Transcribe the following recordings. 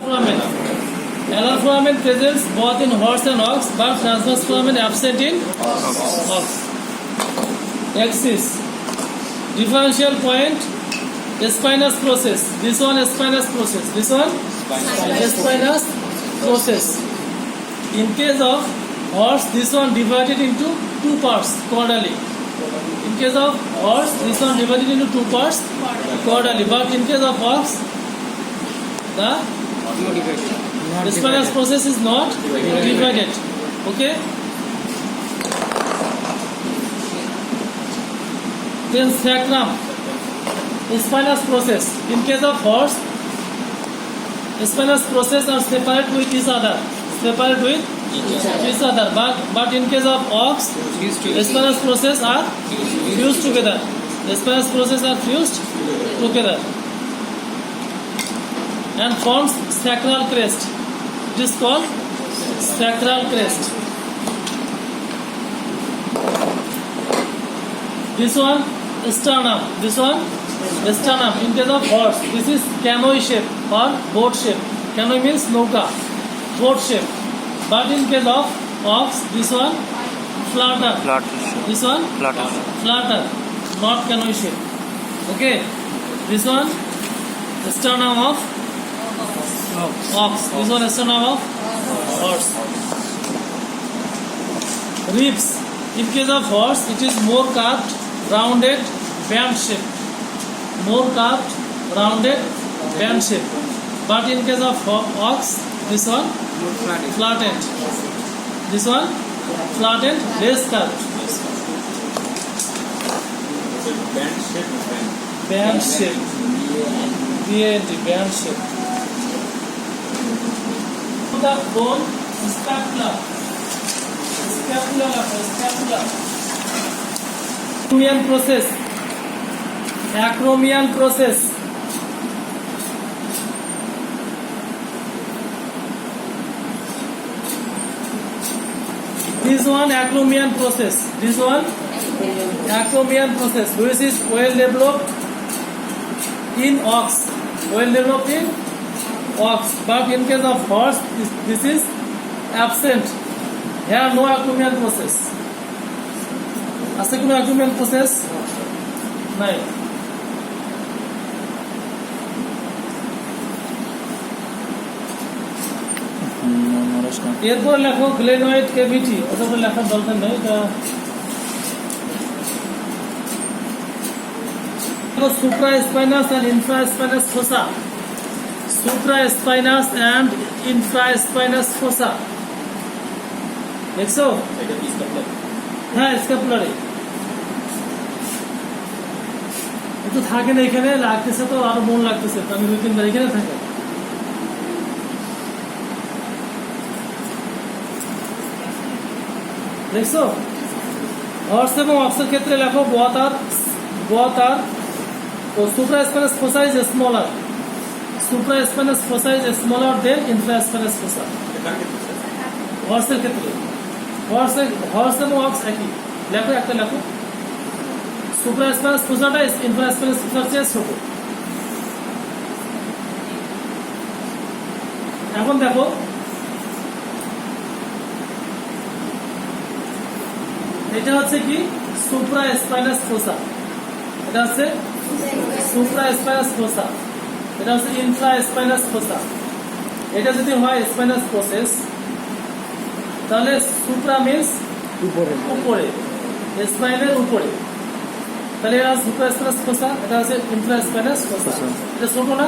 foramen. Alar foramen presents both in horse and ox, but transverse foramen absent in ox. Axis. Differential point. Spinous process. This one spinous process. This one spinous process. In case of horse, this one divided into two parts caudally. In case of horse, this one divided into two parts caudally. But in case of ox, the spinous process is not divided. Okay. Then sacrum. Spinous process. In case of horse, spinous process are separate with each other. Separate with each other. But in case of ox, spinous process are fused together. Spinous process are fused together and forms sacral crest. It is called sacral crest. This one sternum. This one sternum. In case of horse, this is canoe shape or boat shape. Canoe means nauka, boat shape. But in case of ox, this one flatter. This one flatter, not canoe shape. Okay. This one sternum of ox. This one sternum of horse. Ribs. In case of horse, it is more curved, rounded, band shape. More curved, rounded, band shape. But in case of ox, this one flattened. This one flattened, less curved. Band shape. Band shape. The bone scapula. Scapula. Acromion process. Acromion process. This one acromion process. This one acromion process, which is well developed in ox. Well developed in ox. But in case of horse, this is absent. Here no acromion process. আছে কোনো acromion process নাই। এরপর লেখো glenoid cavity. অথবা লেখার দরকার নেই, এটা supraspinous and infraspinous fossa. Supraspinous and infraspinous fossa. দেখছো? হ্যাঁ, স্ক্যাপুলারি। একটু থাকে না এখানে, লাগতেছে তো আরো মন লাগতেছে, আমি 2-3 বার এখানে থাকে। দেখছো? হর্স এবং অক্সের ক্ষেত্রে লেখো both are supraspinous fossa is smaller. Supraspinous fossa is smaller than infraspinous fossa. হর্সের ক্ষেত্রে হর্স এবং অক্স একই। লেখো একটা লেখো। সুপ্রাস্পাইনাস ফোসাটা ইনফ্রাস্পাইনাস ফোসার চেয়ে ছোট। এখন দেখো এটা হচ্ছে কি সুপ্রাস্পাইনাস ফোসা, এটা হচ্ছে সুপ্রাস্পাইনাস ফোসা, এটা হচ্ছে ইনফ্রাস্পাইনাস ফোসা। এটা যদি হয় স্পাইনাস প্রসেস, তাহলে সুপ্রা মিন্স উপরে, স্পাইনের উপরে, তাহলে এটা সুপ্রাস্পাইনাস ফোসা, এটা হচ্ছে ইনফ্রাস্পাইনাস ফোসা। এটা ছোট না?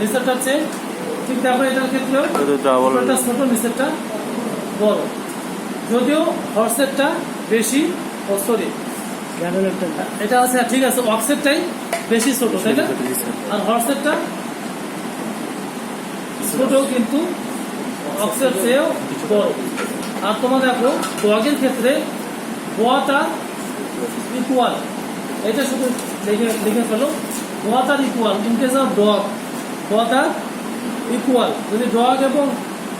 নিচেরটা হচ্ছে ঠিক দেখো, এটার ক্ষেত্রেও উপরটা ছোট, নিচেরটা বড়। যদিও হর্সেরটা বেশি, সরি এটা আছে, ঠিক আছে, অক্সেরটাই বেশি ছোট, তাই না? আর হর্সেরটা ছোট কিন্তু অক্সের চেয়েও বড়। আর তোমার দেখো ডগের ক্ষেত্রে both are equal, এটা শুধু লিখে ফেলো, both are equal in case of dog, both are equal। যদি ডগ এবং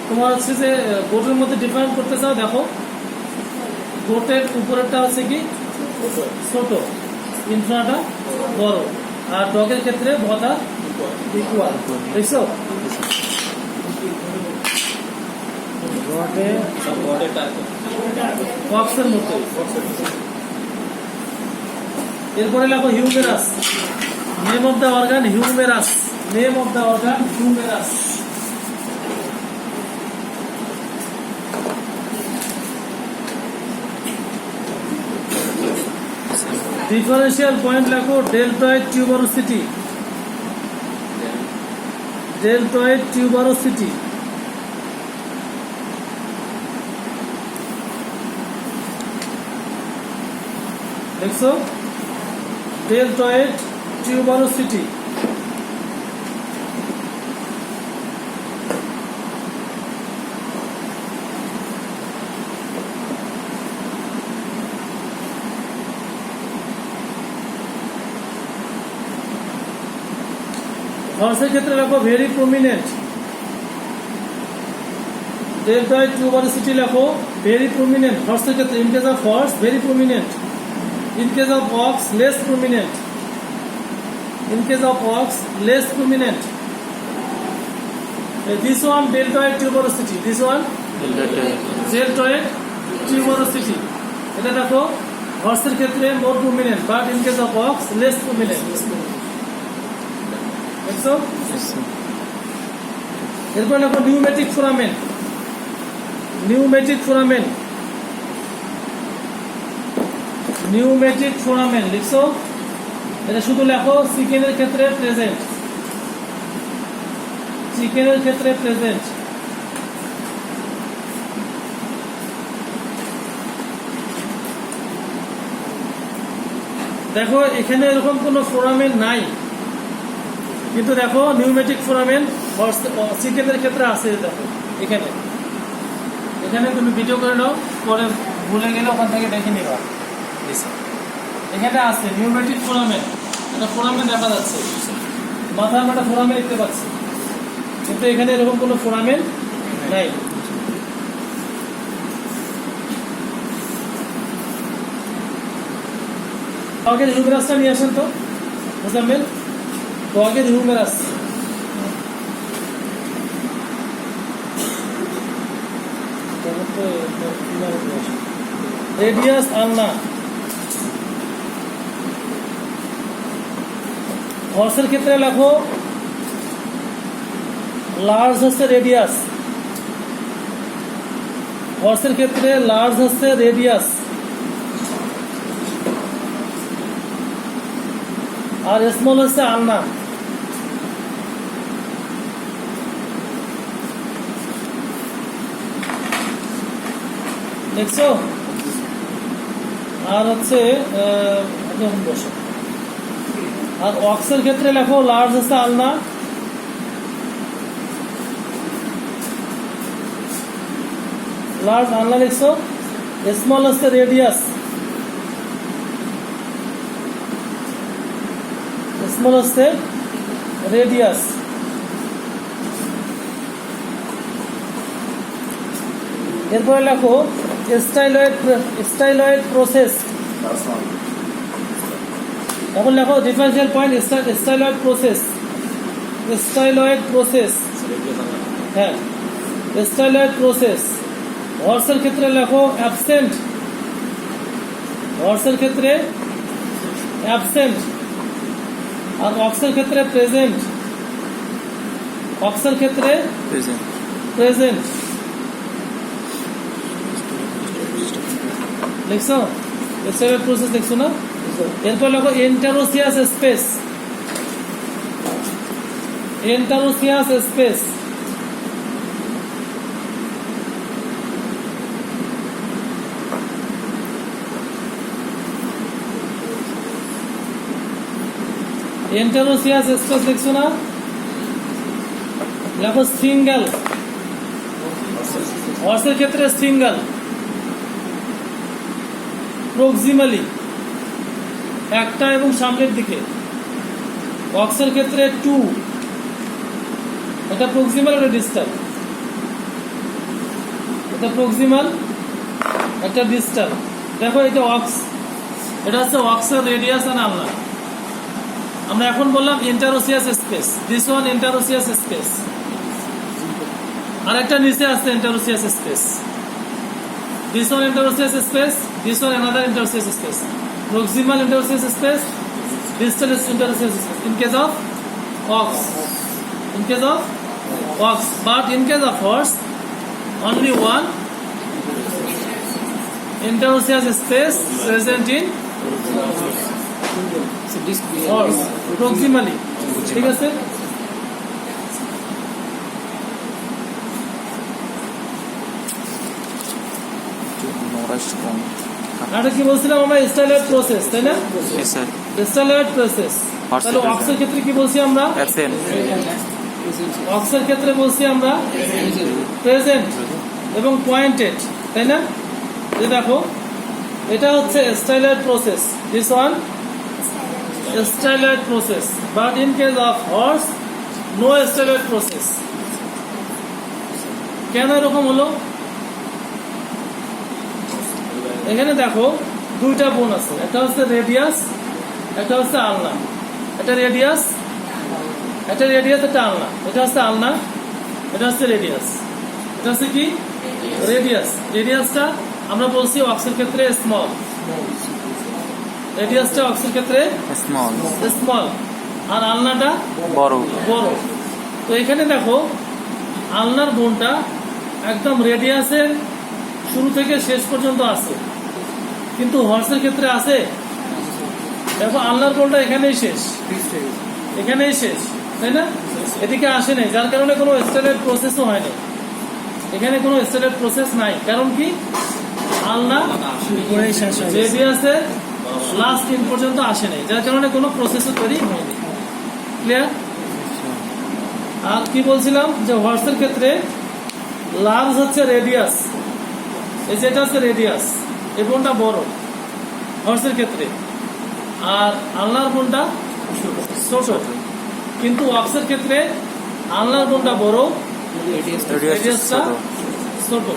তোমার হচ্ছে যে গোটের মধ্যে ডিফারেন্ট করতে চাও, দেখো গোটের উপরেরটা হচ্ছে কি ছোট, ইনফ্রাটা বড়, আর ডগের ক্ষেত্রে both are equal। দেখছো? বক্সের মতো। এরপরে লেখো humerus. Name of the organ humerus. Name of the organ humerus. Differential point লেখো ডেল্টয়েড টিউবারোসিটি। Deltoid tuberosity. দেখছো ডেল্টয়েড টিউবারোসিটি। হর্সের ক্ষেত্রে লেখো ভেরি প্রমিনেন্ট। ডেল্টয়েড টিউবারোসিটি লেখো ভেরি প্রমিনেন্ট হর্সের ক্ষেত্রে। In case of horse very prominent. In case of ox, less prominent. In case of ox, less prominent. This one deltoid tuberosity. This one deltoid tuberosity. এটা দেখো হর্সের ক্ষেত্রে more prominent, but in case of ox, less prominent. দেখছো? এরপর দেখো pneumatic foramen. Pneumatic foramen. Pneumatic foramen লিখছো। এটা শুধু লেখো চিকেনের ক্ষেত্রে প্রেজেন্ট। চিকেনের ক্ষেত্রে প্রেজেন্ট। দেখো এখানে এরকম কোনো ফোরামেন নাই, কিন্তু দেখো নিউমেটিক ফোরামেন চিকেনের ক্ষেত্রে আছে। দেখো এখানে এখানে তুমি ভিডিও করে নাও, পরে ভুলে গেলে ওখান থেকে দেখে নিবা। এখানে আছে নিউমেটিক ফোরামেন। এটা ফোরামেন দেখা যাচ্ছে, মাথার মাথা ফোরামেন দেখতে পাচ্ছি, কিন্তু এখানে এরকম কোনো ফোরামেন নাই। আগে হিউমেরাসটা নিয়ে আসেন তো মোজাম্মেল। তো আগে হিউমেরাস। রেডিয়াস আলনা। হর্সের ক্ষেত্রে লেখো লার্জ হচ্ছে রেডিয়াস। হর্সের ক্ষেত্রে লার্জ হচ্ছে রেডিয়াস, আর স্মল হচ্ছে আলনা। দেখছো? আর হচ্ছে বসো। আর অক্সের ক্ষেত্রে লেখো লার্জ হচ্ছে আলনা, লার্জ আলনা লিখছো। স্মল হচ্ছে রেডিয়াস, স্মল হচ্ছে রেডিয়াস। এরপরে লেখো স্টাইলয়েড প্রসেস। এখন লেখো differential point styloid process. Styloid process, হ্যাঁ স্টাইলয়েড প্রসেস। হর্সের ক্ষেত্রে লেখো অ্যাবসেন্ট। হর্সের ক্ষেত্রে অ্যাবসেন্ট, আর অক্সের ক্ষেত্রে প্রেজেন্ট। অক্সের ক্ষেত্রে প্রেজেন্ট লিখছো। স্টাইলয়েড প্রসেস লিখছো না? এরপর লেখো এন্টারোসিয়াস স্পেস। এন্টারোসিয়াস স্পেস। এন্টারোসিয়াস স্পেস লিখছো না? লেখো সিঙ্গেল। হর্সের ক্ষেত্রে সিঙ্গেল প্রক্সিমালি, একটা এবং সামনের দিকে। অক্সের ক্ষেত্রে টু, এটা প্রক্সিমাল, এটা ডিস্টাল। এটা প্রক্সিমাল, এটা ডিস্টাল। দেখো এটা অক্স, এটা হচ্ছে অক্সের রেডিয়াস আর আলনা। আমরা এখন বললাম interosseous space. This one interosseous space. আর একটা নিচে আছে interosseous space. This one interosseous space, this one another interosseous space. Proximal interosseous space, distal interosseous space. In case of ox, but in case of horse, only one interosseous space present in horse proximally. ঠিক আছে? এটা কি বলছিলাম আমরা styloid process, তাই না? Styloid process. তাহলে অক্সের ক্ষেত্রে কি বলছি আমরা? অক্সের ক্ষেত্রে বলছি আমরা প্রেজেন্ট এবং পয়েন্টেড, তাই না? এই দেখো এটা হচ্ছে styloid process, this one styloid process, but in case of horse no styloid process. কেন এরকম হলো? এখানে দেখো দুইটা বোন আছে, একটা হচ্ছে রেডিয়াস, একটা হচ্ছে আলনা। এটা রেডিয়াস, এটা আলনা। এটা হচ্ছে আলনা, এটা হচ্ছে রেডিয়াস। এটা হচ্ছে কি রেডিয়াস। রেডিয়াসটা আমরা বলছি অক্সের ক্ষেত্রে স্মল, রেডিয়াসটা অক্সের ক্ষেত্রে স্মল, আর আলনাটা বড়। তো এখানে দেখো আলনার বোনটা একদম রেডিয়াসের শুরু থেকে শেষ পর্যন্ত আছে, কিন্তু হর্সের ক্ষেত্রে আছে দেখো আলনার বোনটা এখানেই শেষ, তাই না? এদিকে আসে নাই, যার কারণে কোনো স্টাইলয়েড প্রসেসও হয়নি। এখানে কোনো স্টাইলয়েড প্রসেস নাই, কারণ কি আলনা রেডিয়াসের লাস্ট দিন পর্যন্ত আসে নাই, যার কারণে কোনো প্রসেসও তৈরি হয়নি। ক্লিয়ার? আর কি বলছিলাম যে হর্সের ক্ষেত্রে লার্জ হচ্ছে রেডিয়াস, এই যেটা হচ্ছে রেডিয়াস, এই বোনটা বড় হর্সের ক্ষেত্রে, আর আলনার বোনটা ছোট। কিন্তু অক্সের ক্ষেত্রে আলনার বোনটা বড়, রেডিয়াসটা ছোট।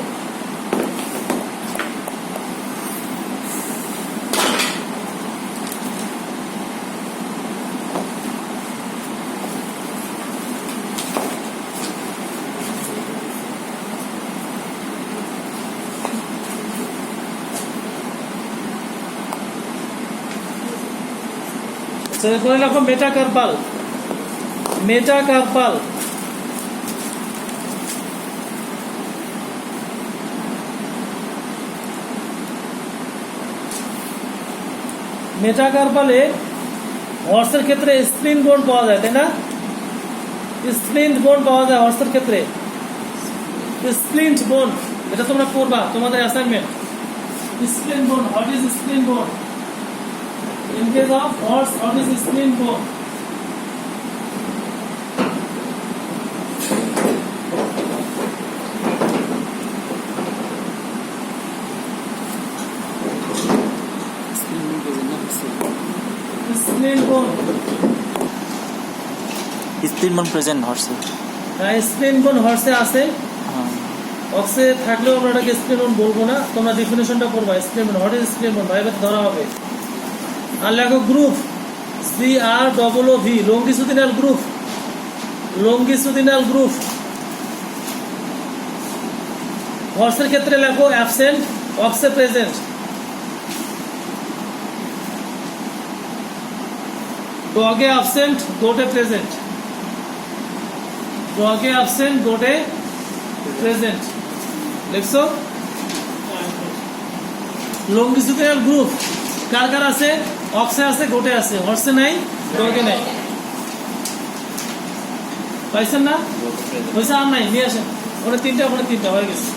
করে রাখো মেটাকার্পাল। মেটাকার্পালে হর্সের ক্ষেত্রে স্প্লিন বোন পাওয়া যায়, তাই না? স্প্লিন বোন পাওয়া যায় হর্সের ক্ষেত্রে, স্প্লিন্ট বোন। এটা তোমরা পড়বা তোমাদের অ্যাসাইনমেন্ট। স্প্লিন বোন, হোয়াট ইজ স্প্লিন বোন? In case of horse, what is spleen bone? Spleen bone present horse. Spleen bone horse আছে, অক্সে থাকলেও আমরা এটাকে স্প্লিন বোন বলবো না। তোমরা ডেফিনেশনটা করবা স্প্লিন বোন, হোয়াট ইজ স্প্লিন বোন, ভাইবে ধরা হবে। আর লেখো গ্রুপ, GROOV, লঙ্গিচুডিনাল গ্রুপ। হর্সের ক্ষেত্রে লেখো অ্যাবসেন্ট, অক্সে প্রেজেন্ট। ডগে অ্যাবসেন্ট, গোটে প্রেজেন্ট। লিখছো? লঙ্গিচুডিনাল গ্রুপ কার কার আছে? অক্সে আছে, গোটে আছে, হর্সে নাই, ডগে নাই। পাইছেন না? হয়েছে? আর নাই, নিয়ে আসেন। ওখানে তিনটা হয়ে গেছে।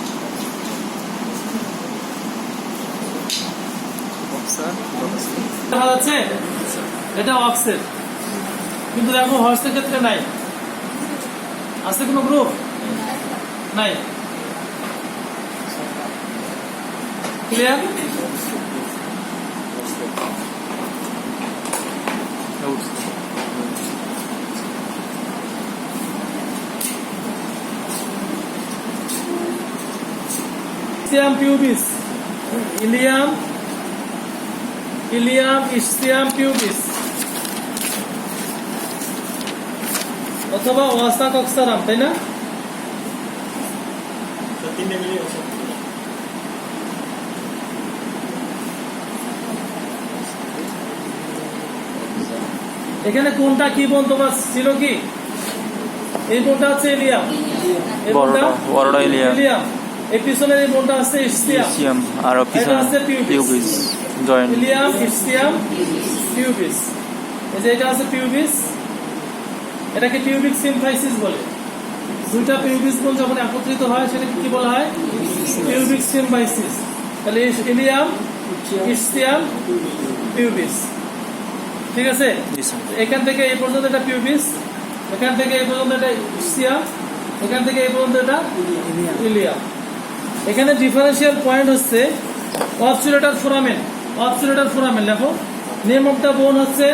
এটা অক্সের, কিন্তু দেখো হর্সের ক্ষেত্রে নাই। আছে কোনো গ্রুপ? নাই। Clear? Ischium pubis, Ilium ischium pubis, অথবা ওয়াসা কক্সারাম, তাই না? এখানে কোনটা কি বোন তোমার ছিল কি? এই বোনটা হচ্ছে ইলিয়াম, এই বোনটা বড়টা ইলিয়াম, এই পিছনের এই বোনটা হচ্ছে ইসিয়াম, আর এটা হচ্ছে pubis joint. Ilium, ischium, pubis. এই যে এটা হচ্ছে পিউবিস, এটাকে পিউবিক সিম্ফাইসিস বলে। দুইটা পিউবিস বোন যখন একত্রিত হয় সেটাকে কি বলা হয়? Pubic symphysis. তাহলে ইলিয়াম, ইসিয়াম, পিউবিস। ঠিক আছে, এখান থেকে এই পর্যন্ত এটা পিউবিস, এখান থেকে এই পর্যন্ত এটা ইসিয়াম, এখান থেকে এই পর্যন্ত এটা ইলিয়াম। এখানে ডিফারেন্সিয়াল পয়েন্ট হচ্ছে অবসুলেটার ফোরামেন। অবসুলেটার ফোরামেন লেখো। নেম অফ দ্য বোন হচ্ছে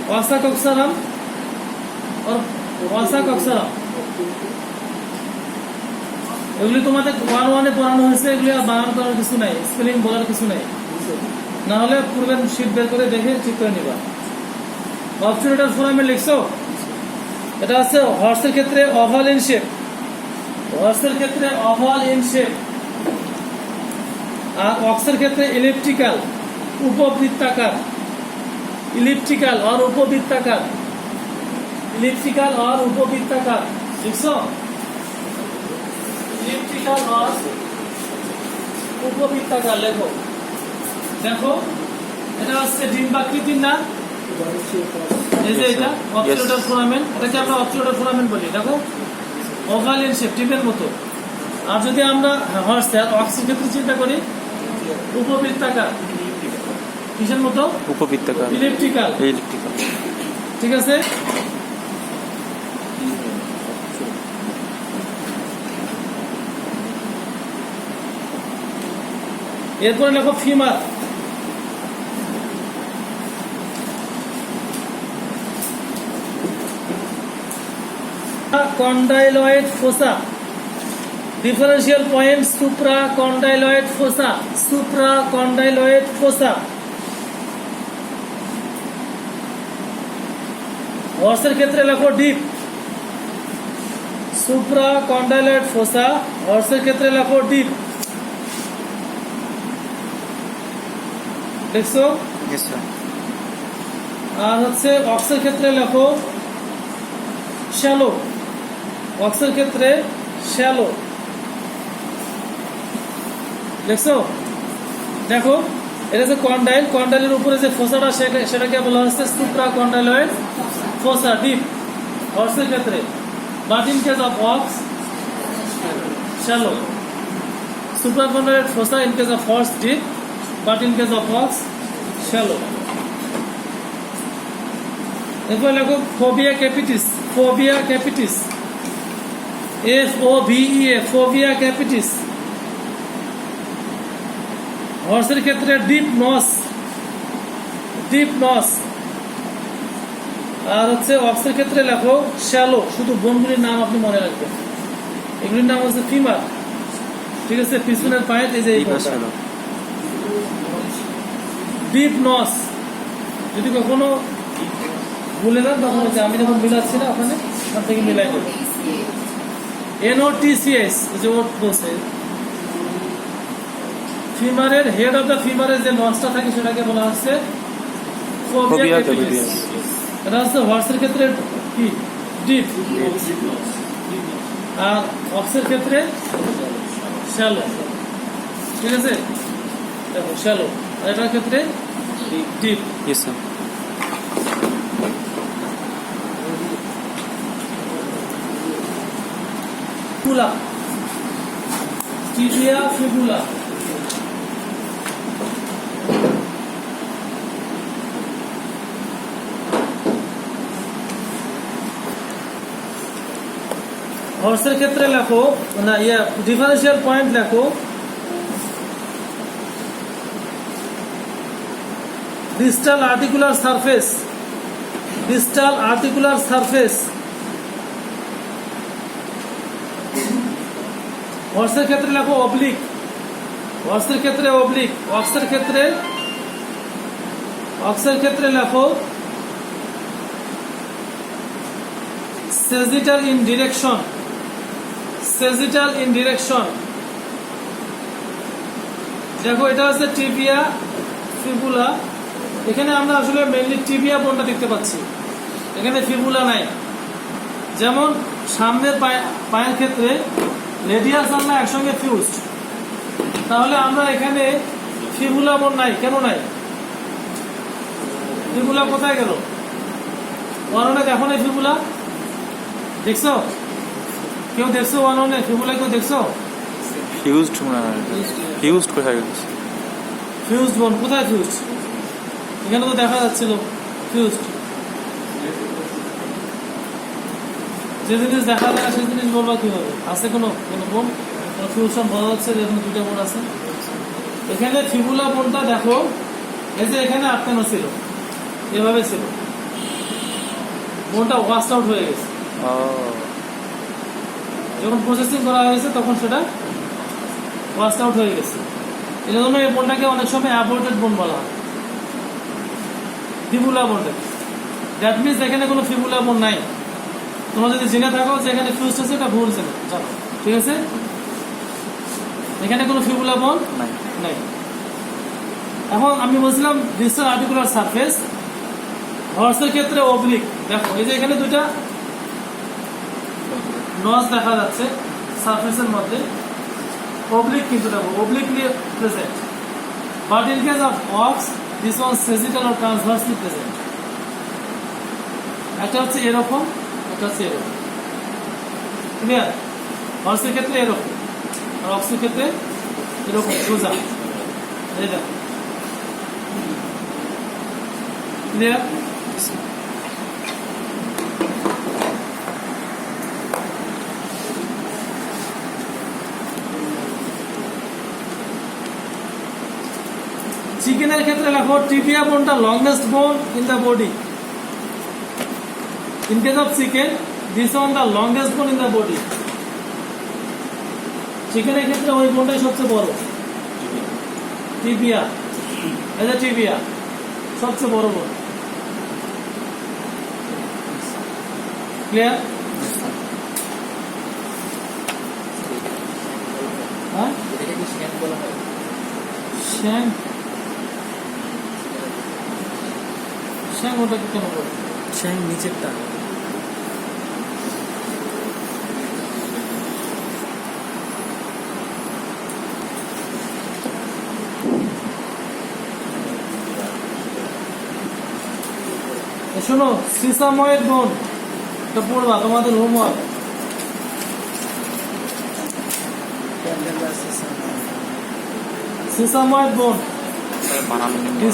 ওয়াসা কক্সারাম আর ওয়াসা কক্সারাম। এগুলি তোমাদের 1-1 পড়ানো হয়েছে, এগুলি আর বানান করার কিছু নাই, স্পেলিং বলার কিছু নাই। না হলে পূর্বের শীট বের করে দেখে ঠিক করে নিবা। অবসুলেটার ফোরামেন লিখছো? এটা হচ্ছে হর্সের ক্ষেত্রে ওভাল ইন শেপ, হর্সের ক্ষেত্রে ওভাল ইন শেপ, আর অক্সের ক্ষেত্রে ইলিপ্টিক্যাল, উপবৃত্তাকার। ইলিপ্টিক্যাল আর উপবৃত্তাকার, ইলিপ্টিক্যাল আর উপবৃত্তাকার লিখছো? ইলিপ্টিক্যাল আর উপবৃত্তাকার লেখো। দেখো এটা হচ্ছে ডিম্বাকৃতির না, এই যে এটা অবসুলেটার ফোরামেন, এটাকে আমরা অবসুলেটার ফোরামেন বলি। দেখো ওভাল ইন শেপ, টিপের মতো। আর যদি আমরা হর্স আর অক্সের ক্ষেত্রে চিন্তা করি, উপবৃত্তাকার। কিসের মতো? উপবৃত্তাকার, ইলিপ্টিক্যাল। ঠিক আছে, এরপরে লেখো femur. Condyloid fossa. Differential point supra condyloid fossa, supra condyloid fossa. হর্সের ক্ষেত্রে লেখো ডিপ, সুপ্রা কন্ডাইলয়েড ফোসা। হর্সের ক্ষেত্রে লেখো ডিপ, দেখছো? আর হচ্ছে অক্সের ক্ষেত্রে লেখো শ্যালো, অক্সের ক্ষেত্রে শ্যালো, দেখছো? দেখো এটা হচ্ছে কন্ডাইল, কন্ডাইলের উপরে যে ফোসাটা সেটাকে বলা হচ্ছে সুপ্রা কন্ডাইলয়েড ফোসা, ডিপ হর্সের ক্ষেত্রে। But in case of ox shallow. Supra condyloid fossa in case of horse deep, but in case of ox shallow. এরপর লেখো fovea capitis, fovea capitis, FOVEA, fovea capitis. হর্সের ক্ষেত্রে ডিপ নস, ডিপ নস। আর হচ্ছে অক্সের ক্ষেত্রে লেখো shallow. শুধু বোনগুলির নাম আপনি মনে রাখবেন, এগুলির নাম হচ্ছে ফিমার। ঠিক আছে, পিছনের পায়ে এই যে ডিপ নস। যদি কখনো ভুলে যান তখন হচ্ছে আমি যখন মিলাচ্ছি না ওখানে ওখান থেকে মিলাই দেবো। NOTCS যে ওট বলছে, ফিমারের হেড অফ দ্য ফিমারের যে নসটা থাকে সেটাকে বলা হচ্ছে ফোবিয়া ক্যাপিটিস। এটা হচ্ছে হর্সের ক্ষেত্রে কি ডিপ, আর অক্সের ক্ষেত্রে শ্যালো। ঠিক আছে, দেখো শ্যালো, আর এটার ক্ষেত্রে ডিপ। Fibula, tibia fibula. হর্সের ক্ষেত্রে লেখো না, ডিফারেন্সিয়াল পয়েন্ট লেখো distal articular surface, distal articular surface. হর্সের ক্ষেত্রে লেখো অবলিক, হর্সের ক্ষেত্রে অবলিক। অক্সের ক্ষেত্রে লেখো sagittal in direction, sagittal in direction. দেখো এটা হচ্ছে টিবিয়া ফিবুলা। এখানে আমরা আসলে মেইনলি টিবিয়া বোনটা দেখতে পাচ্ছি, এখানে ফিবুলা নাই। যেমন সামনের পায়ের ক্ষেত্রে রেডিয়াস আমরা একসঙ্গে ফিউজড, তাহলে আমরা এখানে ফিবুলা বোন নাই। কেন নাই? ফিবুলা কোথায় গেল? ওয়াননে দেখো না ফিবুলা? দেখছো? কেউ দেখছো ওয়াননে ফিবুলা? কেউ দেখছো? ফিউজড মনে হয়। ফিউজড কোথায় গেছে? ফিউজড বোন কোথায়? ফিউজড এখানে তো দেখা যাচ্ছিল ফিউজড। যে জিনিস দেখা যায় সেই জিনিস বলবা কিভাবে? আছে কোনো বোন ফিউশন বোঝা যাচ্ছে যে এখানে দুইটা বোন আছে। এখানে ফিবুলা বোনটা দেখো, এই যে এখানে আটকানো ছিল, এভাবে ছিল, বোনটা ওয়াশ আউট হয়ে গেছে। যখন প্রসেসিং করা হয়েছে তখন সেটা ওয়াশ আউট হয়ে গেছে। এই জন্য এই বোনটাকে অনেক সময় অ্যাবর্টেড বোন বলা হয়, ফিবুলা বোনটাকে। দ্যাট মিনস এখানে কোনো ফিবুলা বোন নাই। তোমরা যদি জেনে থাকো যে এখানে ফিউজ আছে, এটা ভুল জেনে জানো, ঠিক আছে? এখানে কোনো ফিবুলা বোন নাই। এখন আমি বলছিলাম ডিসটাল আর্টিকুলার সারফেস হর্সের ক্ষেত্রে অবলিক। দেখো এই যে এখানে দুইটা নজ দেখা যাচ্ছে সারফেসের মধ্যে, অবলিক কিন্তু দেখো obliquely present, but in case of ox this one sagittal or transversely present. একটা হচ্ছে এরকম, একটা হচ্ছে এরকম। ক্লিয়ার? হর্সের ক্ষেত্রে এরকম আর অক্সের ক্ষেত্রে এরকম সোজা। এই দেখো, ক্লিয়ার? চিকেনের ক্ষেত্রে লেখো টিবিয়া বোনটা লংগেস্ট বোন in the body. In case of chicken, this one the longest bone in the body. চিকেনের ক্ষেত্রে ওই বোনটাই সবচেয়ে বড়, টিবিয়া। এই যে টিবিয়া সবচেয়ে বড় বোন। ক্লিয়ার? হ্যাঁ, শ্যাং শ্যাং ওটাকে কেন বলে? শ্যাং নিচেরটা। শোনো, সিসাময়েড বোন এটা পড়বা তোমাদের হোমওয়ার্ক। সিসাময়েড বোন বানানো